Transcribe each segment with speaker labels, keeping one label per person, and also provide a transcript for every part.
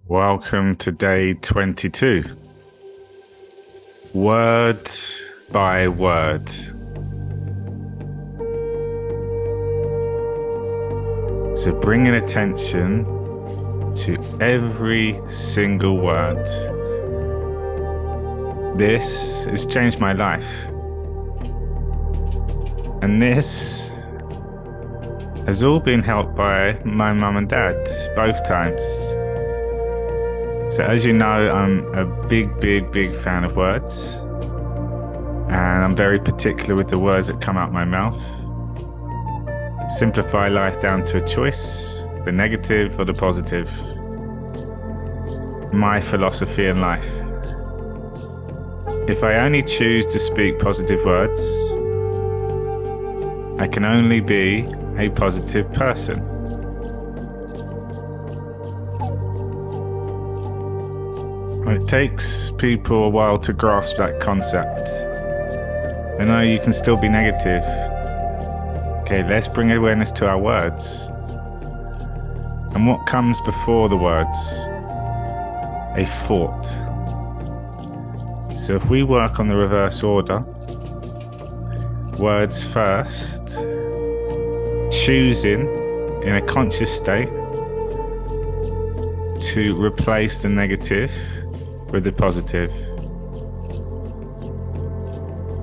Speaker 1: Welcome to day 22. Word by word. So bringing attention to every single word. This has changed my life. And this has all been helped by my mum and dad, both times. So as you know, I'm a big fan of words. And I'm very particular with the words that come out my mouth. Simplify life down to a choice, the negative or the positive. My philosophy in life. If I only choose to speak positive words, I can only be a positive person. It takes people a while to grasp that concept. I know you can still be negative. Okay, let's bring awareness to our words. And what comes before the words? A thought. So if we work on the reverse order, words first, choosing in a conscious state to replace the negative with the positive,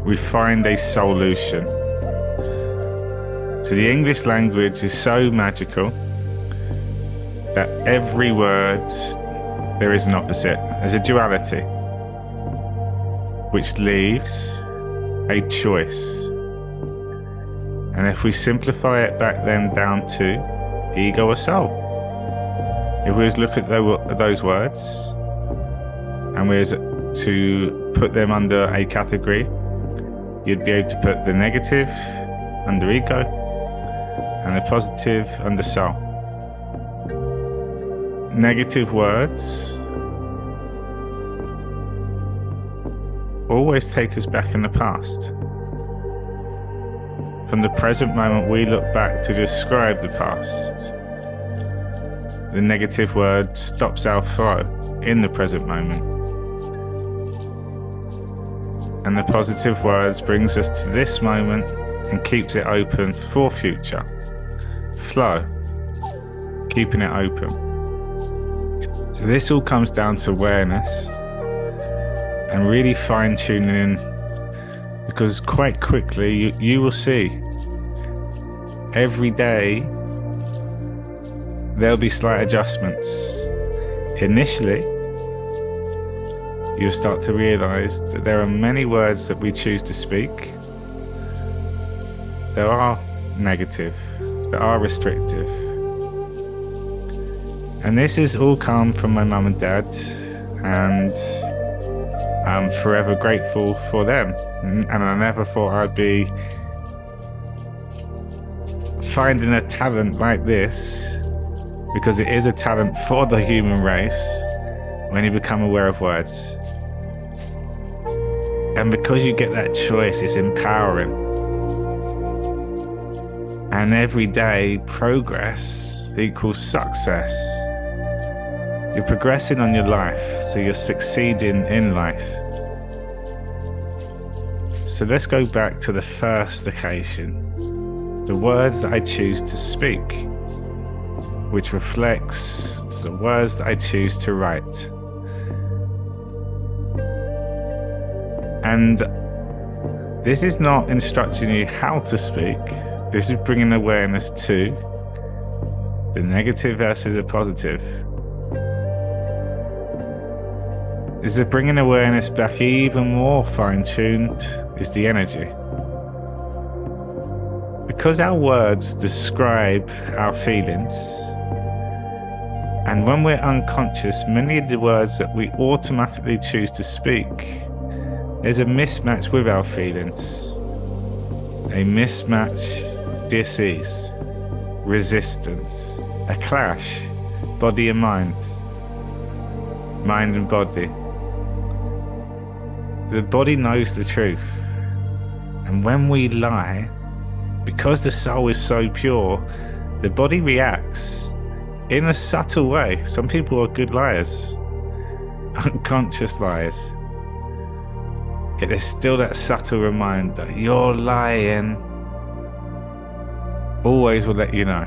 Speaker 1: we find a solution. So the English language is so magical that every word there is an opposite. There's a duality, which leaves a choice. And if we simplify it back then down to ego or soul, if we just look at those words and we was to put them under a category, you'd be able to put the negative under ego and the positive under soul. Negative words always take us back in the past. From the present moment, we look back to describe the past. The negative word stops our flow in the present moment. And the positive words brings us to this moment and keeps it open for future. Flow. Keeping it open. So this all comes down to awareness and really fine-tuning, because quite quickly you will see every day there'll be slight adjustments. Initially, you'll start to realize that there are many words that we choose to speak that are negative, that are restrictive. And this has all come from my mum and dad, and I'm forever grateful for them. And I never thought I'd be finding a talent like this, because it is a talent for the human race when you become aware of words. And because you get that choice, it's empowering. And every day, progress equals success. You're progressing on your life, so you're succeeding in life. So let's go back to the first occasion. The words that I choose to speak, which reflects the words that I choose to write. And this is not instructing you how to speak. This is bringing awareness to the negative versus the positive. This is bringing awareness back even more fine-tuned is the energy. Because our words describe our feelings, and when we're unconscious, many of the words that we automatically choose to speak, there's a mismatch with our feelings. A mismatch, dis-ease, resistance, a clash, body and mind and body. The body knows the truth. And when we lie, because the soul is so pure, the body reacts in a subtle way. Some people are good liars, unconscious liars. Yet there's still that subtle reminder that you're lying. Always will let you know.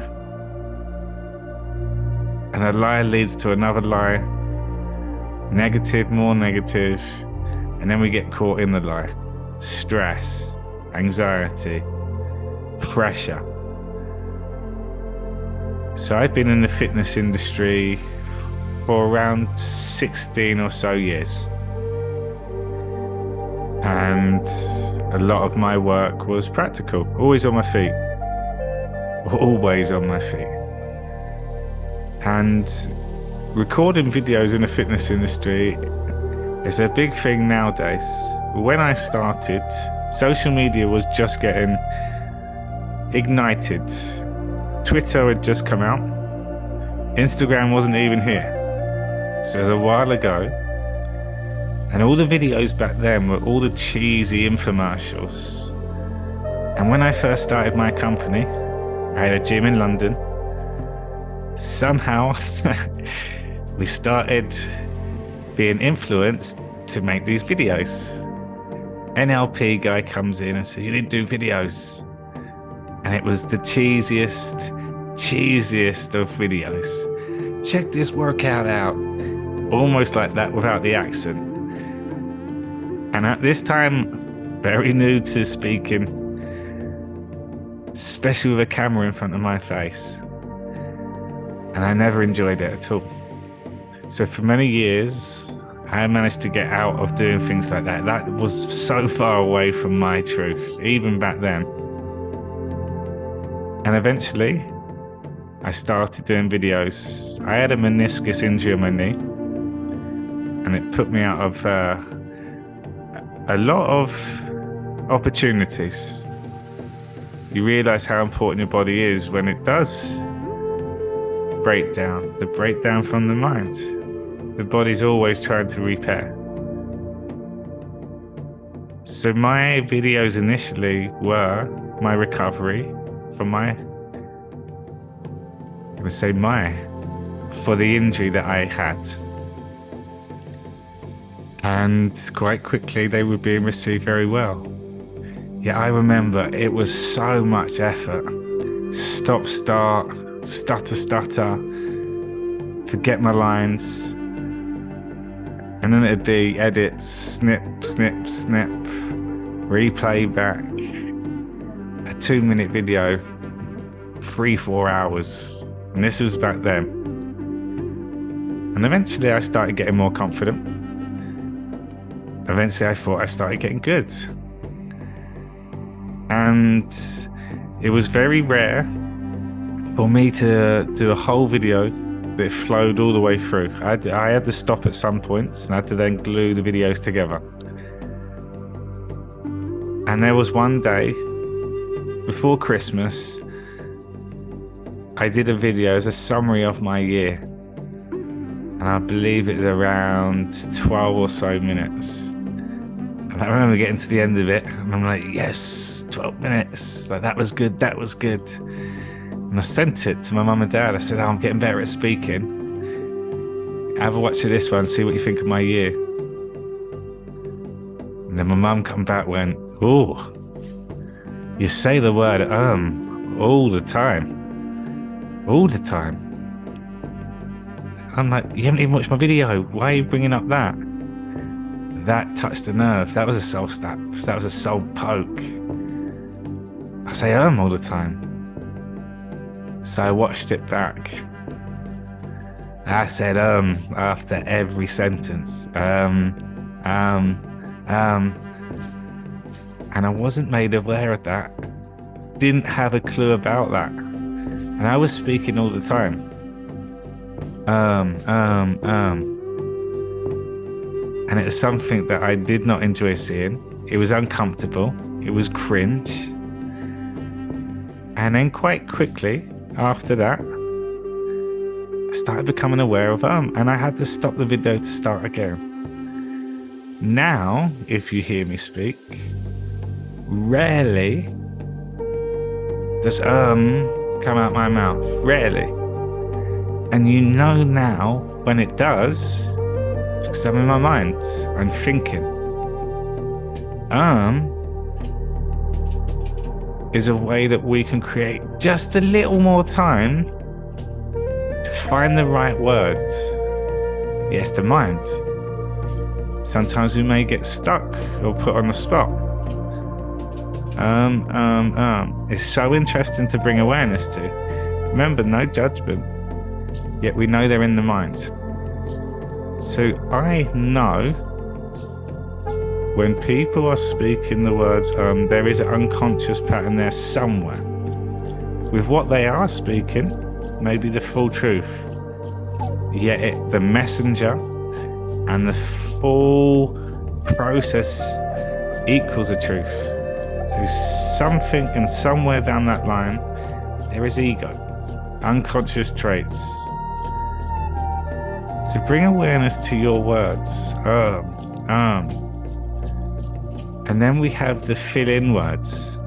Speaker 1: And a lie leads to another lie. Negative, more negative. And then we get caught in the lie. Stress, anxiety, pressure. So I've been in the fitness industry for around 16 or so years. And a lot of my work was practical, always on my feet. Always on my feet. And recording videos in the fitness industry is a big thing nowadays. When I started, social media was just getting ignited. Twitter had just come out. Instagram wasn't even here. So it was a while ago. And all the videos back then were all the cheesy infomercials. And when I first started my company, I had a gym in London. Somehow we started being influenced to make these videos. NLP guy comes in and says, you need to do videos. And it was the cheesiest of videos. Check this workout out. Almost like that without the accent. And at this time, very new to speaking, especially with a camera in front of my face. And I never enjoyed it at all. So for many years, I managed to get out of doing things like that. That was so far away from my truth, even back then. And eventually, I started doing videos. I had a meniscus injury on my knee, and it put me out of a lot of opportunities. You realize how important your body is when it does break down, the breakdown from the mind. The body's always trying to repair. So my videos initially were my recovery from for the injury that I had. And quite quickly they were being received very well. Yeah, I remember it was so much effort. Stop, start, stutter, forget my lines. And then it'd be edit, snip, replay back. A 2-minute video, 3-4 hours. And this was back then. And eventually I started getting more confident. Eventually I thought I started getting good. And it was very rare for me to do a whole video that flowed all the way through. I had to stop at some points and I had to then glue the videos together. And there was one day before Christmas, I did a video as a summary of my year. And I believe it was around 12 or so minutes. And I remember getting to the end of it and I'm like, yes, 12 minutes. Like, that was good. And I sent it to my mum and dad. I said, I'm getting better at speaking. Have a watch of this one, see what you think of my year. And then my mum come back, went, oh, you say the word all the time. All the time. I'm like, you haven't even watched my video. Why are you bringing up that? That touched a nerve. That was a soul stab. That was a soul poke. I say all the time. So I watched it back. I said after every sentence. And I wasn't made aware of that. Didn't have a clue about that. And I was speaking all the time. And it was something that I did not enjoy seeing. It was uncomfortable. It was cringe. And then quite quickly after that, I started becoming aware of and I had to stop the video to start again. Now, if you hear me speak, rarely does come out my mouth. Rarely. And you know now when it does, because I'm in my mind, I'm thinking. Is a way that we can create just a little more time to find the right words. Yes, the mind. Sometimes we may get stuck or put on the spot. It's so interesting to bring awareness to. Remember, no judgment. Yet we know they're in the mind. So I know when people are speaking the words, there is an unconscious pattern there somewhere. With what they are speaking, maybe the full truth. Yet the messenger and the full process equals a truth. So something and somewhere down that line, there is ego, unconscious traits. So bring awareness to your words. And then we have the fill-in words.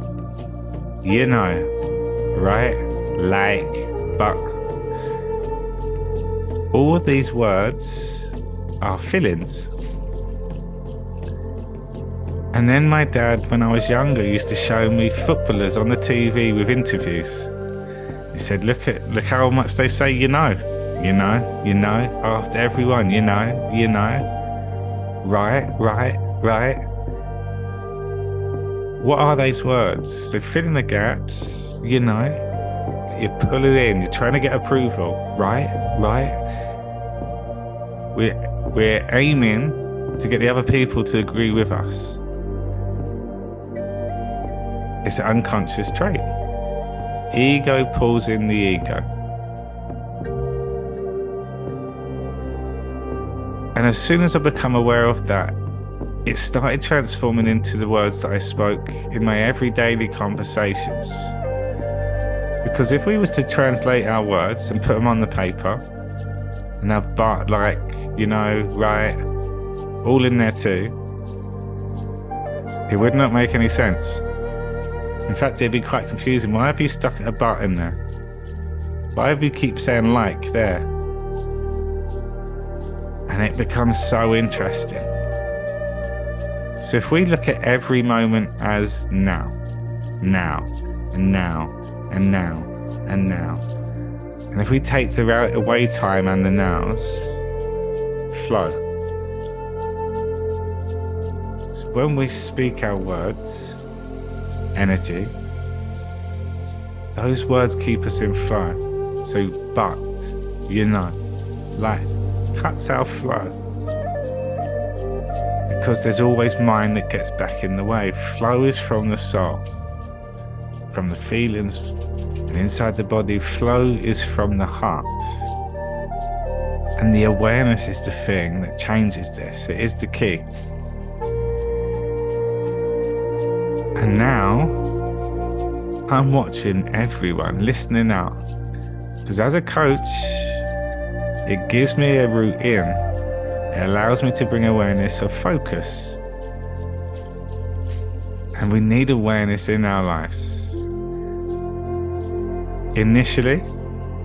Speaker 1: You know, right? Like, but. All of these words are fill-ins. And then my dad, when I was younger, used to show me footballers on the TV with interviews. He said, look how much they say you know. You know, after everyone, you know. Right. What are those words? So fill in the gaps, you know. You pull it in, you're trying to get approval. Right. We're aiming to get the other people to agree with us. It's an unconscious trait. Ego pulls in the ego. And as soon as I become aware of that, it started transforming into the words that I spoke in my everyday conversations. Because if we was to translate our words and put them on the paper and have but, like, you know, right, all in there too, it would not make any sense. In fact, it'd be quite confusing. Why have you stuck a but in there? Why have you keep saying like there? And it becomes so interesting. So if we look at every moment as now, and if we take the away time and the nows, flow. So when we speak our words, energy, those words keep us in flow. So but, you know, like, cuts our flow. Because there's always mind that gets back in the way. Flow is from the soul, from the feelings, and inside the body. Flow is from the heart. And the awareness is the thing that changes this. It is the key. And now, I'm watching everyone, listening out. Because as a coach, it gives me a route in. It allows me to bring awareness of focus. And we need awareness in our lives. Initially,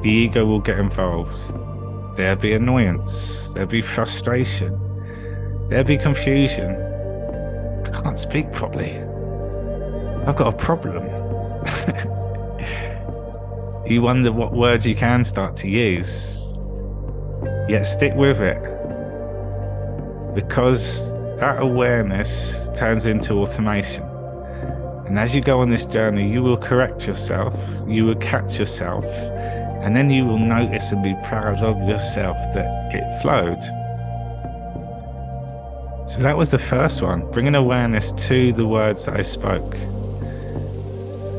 Speaker 1: the ego will get involved. There'll be annoyance. There'll be frustration. There'll be confusion. I can't speak properly. I've got a problem. You wonder what words you can start to use. Yet stick with it. Because that awareness turns into automation. And as you go on this journey, you will correct yourself, you will catch yourself, and then you will notice and be proud of yourself that it flowed. So that was the first one, bringing awareness to the words that I spoke.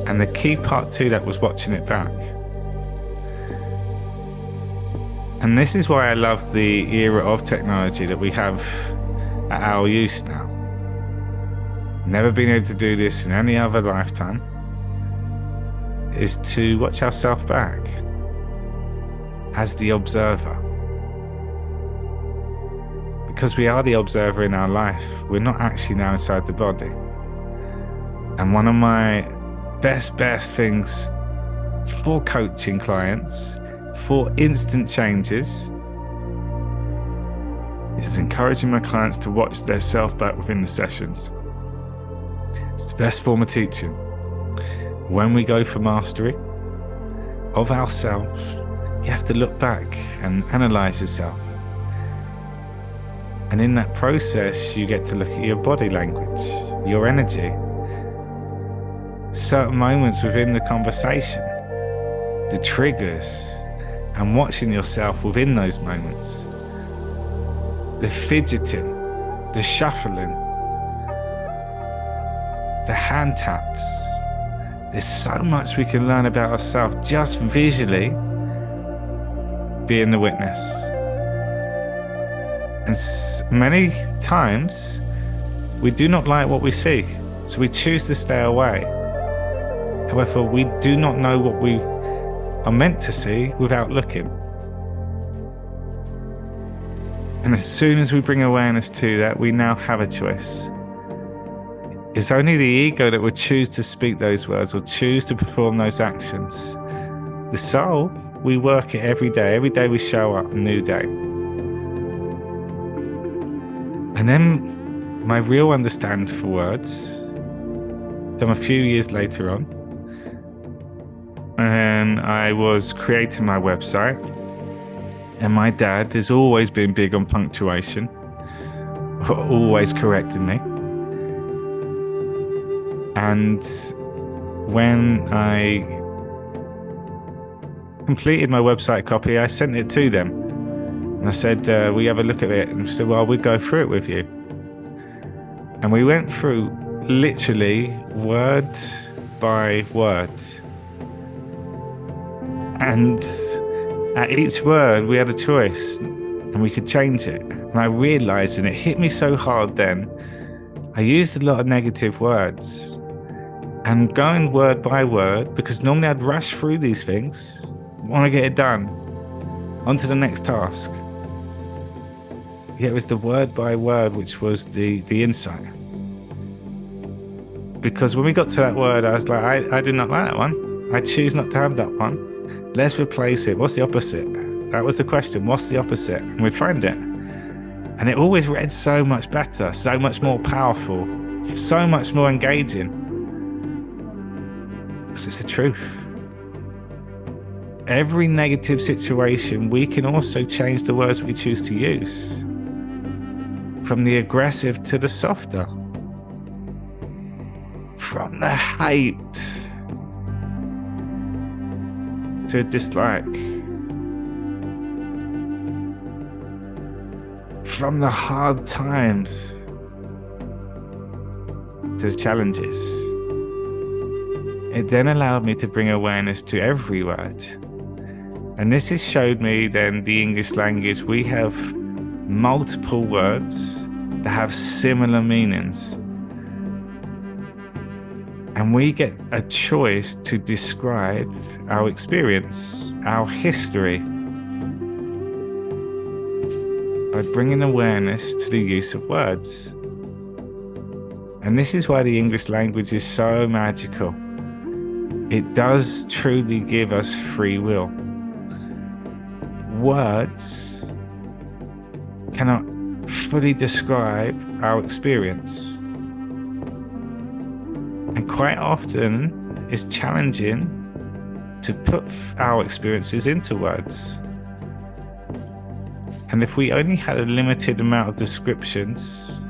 Speaker 1: And the key part to that was watching it back. And this is why I love the era of technology that we have at our use now. Never been able to do this in any other lifetime, is to watch ourselves back as the observer. Because we are the observer in our life, we're not actually now inside the body. And one of my best things for coaching clients for instant changes is encouraging my clients to watch their self back within the sessions. It's the best form of teaching. When we go for mastery of ourselves, you have to look back and analyze yourself. And in that process, you get to look at your body language, your energy, certain moments within the conversation, the triggers, and watching yourself within those moments. The fidgeting, the shuffling, the hand taps. There's so much we can learn about ourselves just visually being the witness. And many times we do not like what we see, so we choose to stay away. However, we do not know what we are meant to see without looking. And as soon as we bring awareness to that, we now have a choice. It's only the ego that would choose to speak those words or choose to perform those actions. The soul, we work it every day. Every day we show up, a new day. And then my real understanding for words come a few years later on. And I was creating my website. And my dad has always been big on punctuation, always correcting me. And when I completed my website copy, I sent it to them. And I said, will you have a look at it? And they said, well, we'll go through it with you. And we went through literally word by word. And at each word, we had a choice and we could change it. And I realized, and it hit me so hard then, I used a lot of negative words. And going word by word, because normally I'd rush through these things, want to get it done, on to the next task. Yet it was the word by word which was the insight. Because when we got to that word, I was like, I do not like that one. I choose not to have that one. Let's replace it. What's the opposite? That was the question. What's the opposite? And we'd find it. And it always read so much better, so much more powerful, so much more engaging. Because it's the truth. Every negative situation, we can also change the words we choose to use. From the aggressive to the softer. From the hate to dislike. From the hard times to the challenges. It then allowed me to bring awareness to every word. And this has showed me then the English language. We have multiple words that have similar meanings. And we get a choice to describe our experience, our history, by bringing awareness to the use of words. And this is why the English language is so magical. It does truly give us free will. Words cannot fully describe our experience. And quite often, it's challenging to put our experiences into words. And if we only had a limited amount of descriptions,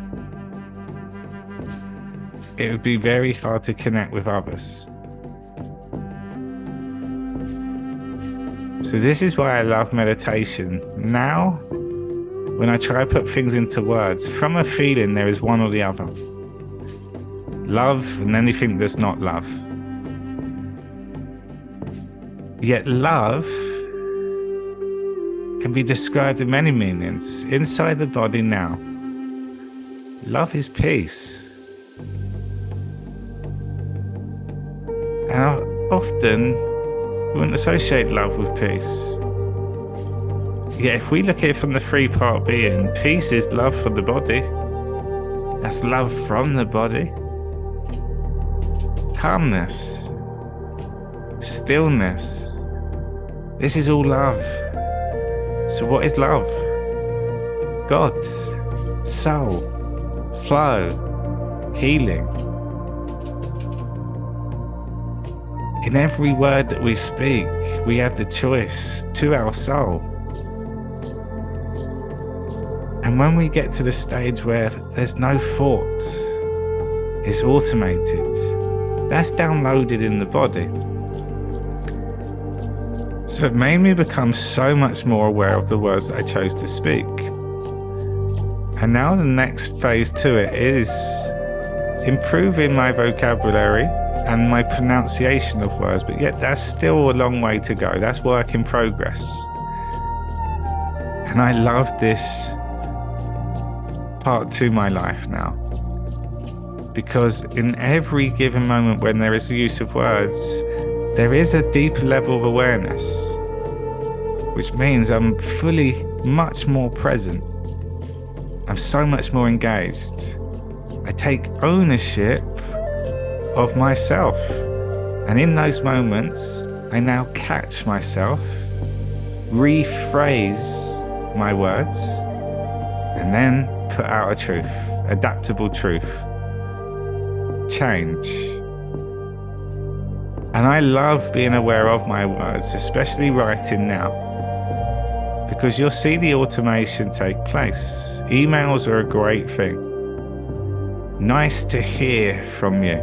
Speaker 1: it would be very hard to connect with others. So this is why I love meditation. Now, when I try to put things into words, from a feeling there is one or the other. Love and anything that's not love. Yet love can be described in many meanings. Inside the body now, love is peace. And often we wouldn't associate love with peace. Yet if we look at it from the three-part being, peace is love for the body. That's love from the body. Calmness, stillness, This is all love. So what is love? God, soul, flow, healing. In every word that we speak, we have the choice to our soul. And when we get to the stage where there's no thought, it's automated, that's downloaded in the body. So it made me become so much more aware of the words that I chose to speak. And now the next phase to it is improving my vocabulary and my pronunciation of words, but yet that's still a long way to go. That's work in progress. And I love this part to my life now, because in every given moment when there is the use of words, there is a deeper level of awareness, which means I'm fully much more present. I'm so much more engaged. I take ownership of myself. And in those moments, I now catch myself, rephrase my words, and then put out a truth, adaptable truth, change. And I love being aware of my words, especially writing now, because you'll see the automation take place. Emails are a great thing. Nice to hear from you.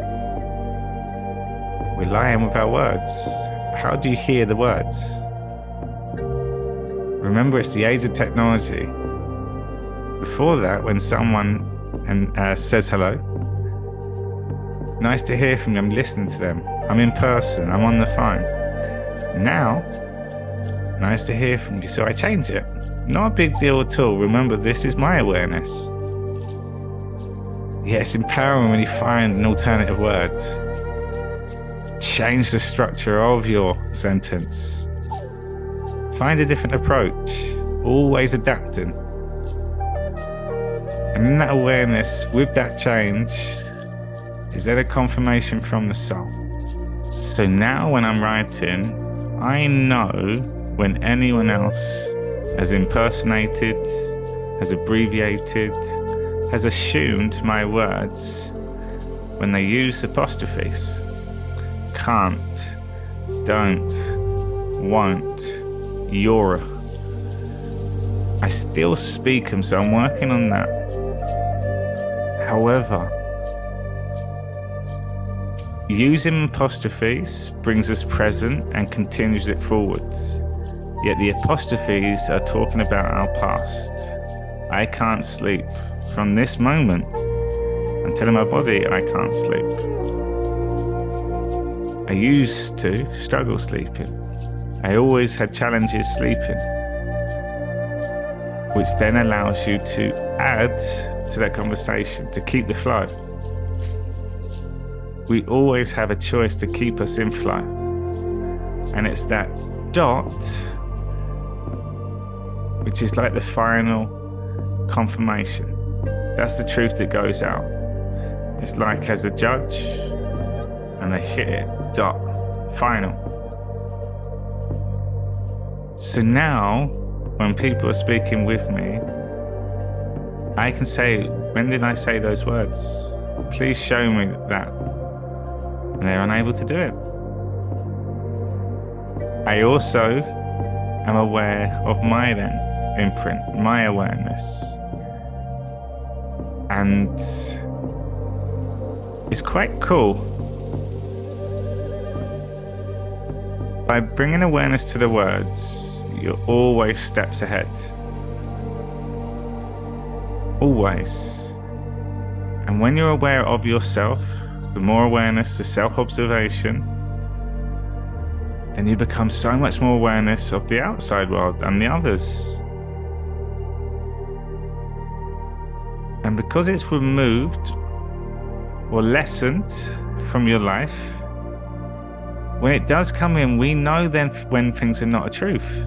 Speaker 1: We're lying with our words. How do you hear the words? Remember, it's the age of technology. Before that, when someone says hello, nice to hear from you, I'm listening to them, I'm in person, I'm on the phone. Now, nice to hear from you, so I change it. Not a big deal at all. Remember, this is my awareness. Yeah, it's empowering when you find an alternative word. Change the structure of your sentence. Find a different approach, always adapting. And in that awareness, with that change, is there a confirmation from the soul? So now when I'm writing, I know when anyone else has impersonated, has abbreviated, has assumed my words when they use apostrophes. Can't, don't, won't, you're. I still speak them, so I'm working on that. However, using apostrophes brings us present and continues it forwards. Yet the apostrophes are talking about our past. I can't sleep. From this moment, I'm telling my body I can't sleep. I used to struggle sleeping. I always had challenges sleeping, which then allows you to add to that conversation, to keep the flow. We always have a choice to keep us in flow. And it's that dot, which is like the final confirmation. That's the truth that goes out. It's like as a judge, and they hit it, dot, final. So now, when people are speaking with me, I can say, when did I say those words? Please show me that. And they're unable to do it. I also am aware of my then imprint, my awareness. And it's quite cool. By bringing awareness to the words, you're always steps ahead. Always. And when you're aware of yourself, the more awareness, the self-observation, then you become so much more awareness of the outside world and the others. And because it's removed or lessened from your life, when it does come in, we know then when things are not a truth.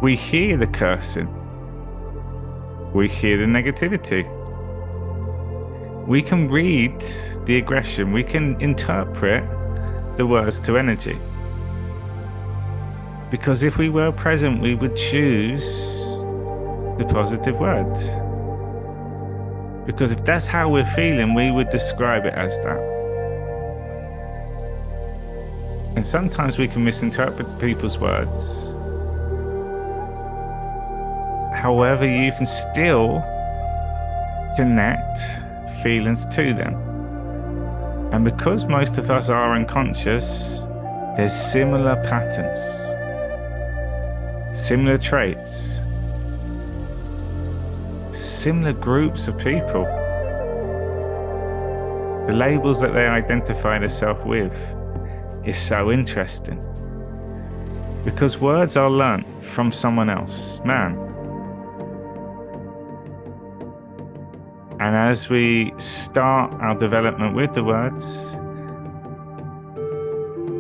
Speaker 1: We hear the cursing. We hear the negativity. We can read the aggression. We can interpret the words to energy. Because if we were present, we would choose the positive word. Because if that's how we're feeling, we would describe it as that. And sometimes we can misinterpret people's words. However, you can still connect feelings to them. And because most of us are unconscious, there's similar patterns, similar traits, similar groups of people. The labels that they identify themselves with is so interesting. Because words are learnt from someone else, man. And as we start our development with the words,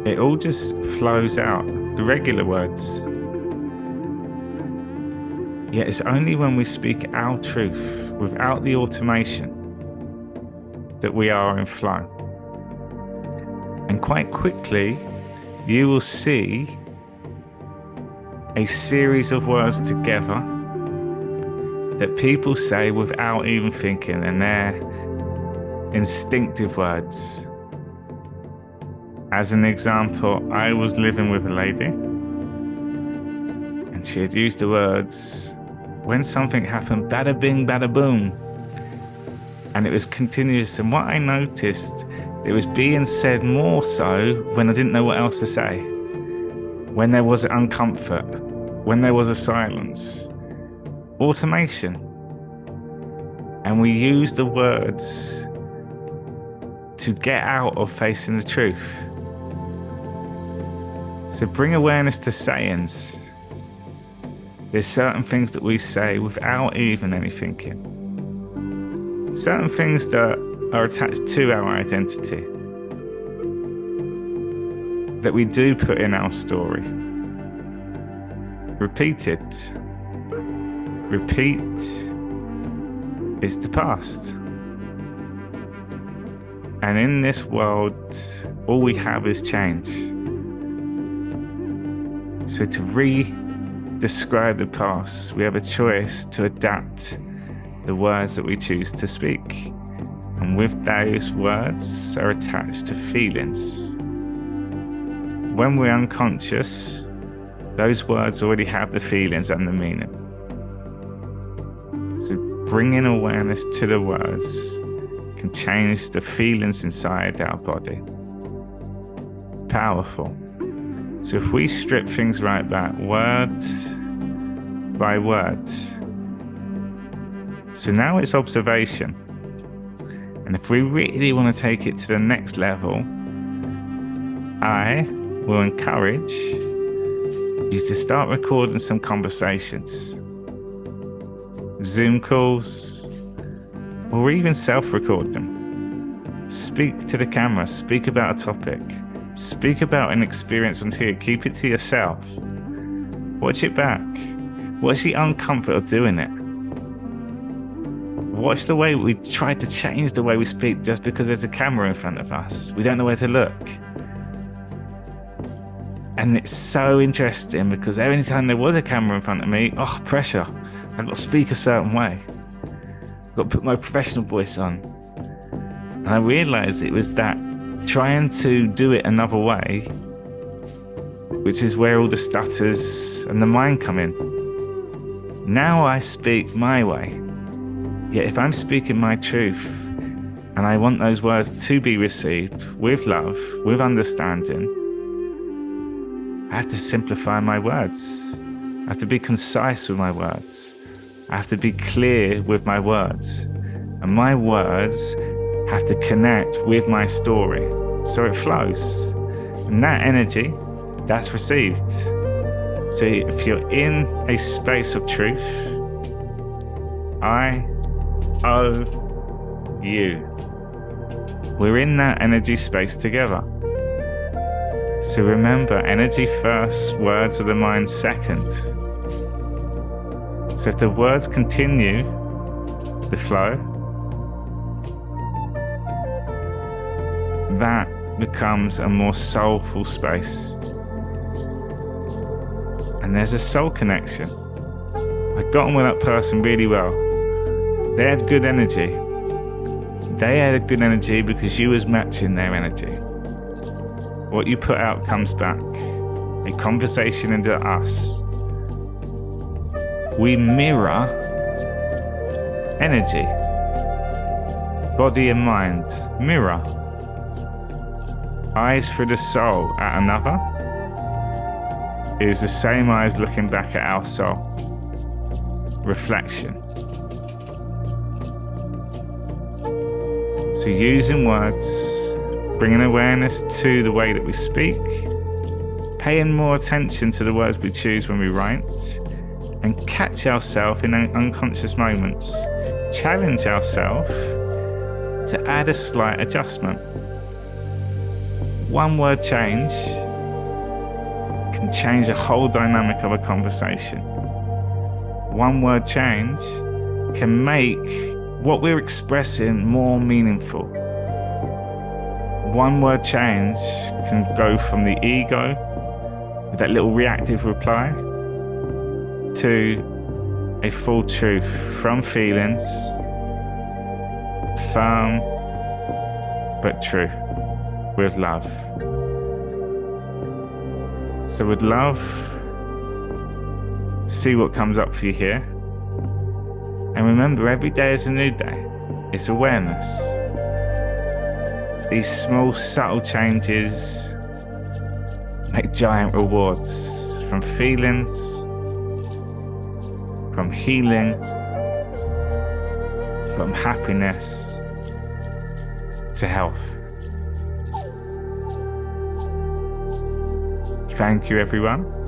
Speaker 1: it all just flows out, the regular words. Yet it's only when we speak our truth without the automation that we are in flow. And quite quickly, you will see a series of words together that people say without even thinking, and they're instinctive words. As an example, I was living with a lady, and she had used the words, when something happened, bada bing, bada boom. And it was continuous, and what I noticed, it was being said more so when I didn't know what else to say. When there was uncomfort, when there was a silence. Automation. And we use the words to get out of facing the truth. So bring awareness to sayings. There's certain things that we say without even any thinking. Certain things that are attached to our identity, that we do put in our story. Repeat it. Repeat is the past. And in this world, all we have is change. So to re-describe the past, we have a choice to adapt the words that we choose to speak. And with those words are attached to feelings. When we're unconscious, those words already have the feelings and the meaning. So bringing awareness to the words can change the feelings inside our body. Powerful. So if we strip things like that, word by word. So now it's observation. And if we really want to take it to the next level, I will encourage you to start recording some conversations. Zoom calls, or even self-record them. Speak to the camera, speak about a topic, speak about an experience on here, keep it to yourself. Watch it back. Watch the uncomfort of doing it. Watch the way we try to change the way we speak just because there's a camera in front of us. We don't know where to look. And it's so interesting because every time there was a camera in front of me, pressure. I've got to speak a certain way. I've got to put my professional voice on. And I realized it was that trying to do it another way, which is where all the stutters and the mind come in. Now I speak my way. Yet if I'm speaking my truth, and I want those words to be received with love, with understanding, I have to simplify my words. I have to be concise with my words. I have to be clear with my words. And my words have to connect with my story so it flows. And that energy, that's received. So if you're in a space of truth, I owe you. We're in that energy space together. So remember, energy first, words of the mind second. So if the words continue the flow, that becomes a more soulful space. And there's a soul connection. I got on with that person really well. They had good energy. They had a good energy because you was matching their energy. What you put out comes back. A conversation into us. We mirror energy. Body and mind mirror. Eyes for the soul at another is the same eyes looking back at our soul. Reflection. So using words, bringing awareness to the way that we speak, paying more attention to the words we choose when we write, and catch ourselves in unconscious moments. Challenge ourselves to add a slight adjustment. One word change can change the whole dynamic of a conversation. One word change can make what we're expressing more meaningful. One word change can go from the ego with that little reactive reply to a full truth from feelings, firm but true, with love. So would love to see what comes up for you here. And remember, every day is a new day. It's awareness. These small, subtle changes make giant rewards, from feelings, from healing, from happiness to health. Thank you, everyone.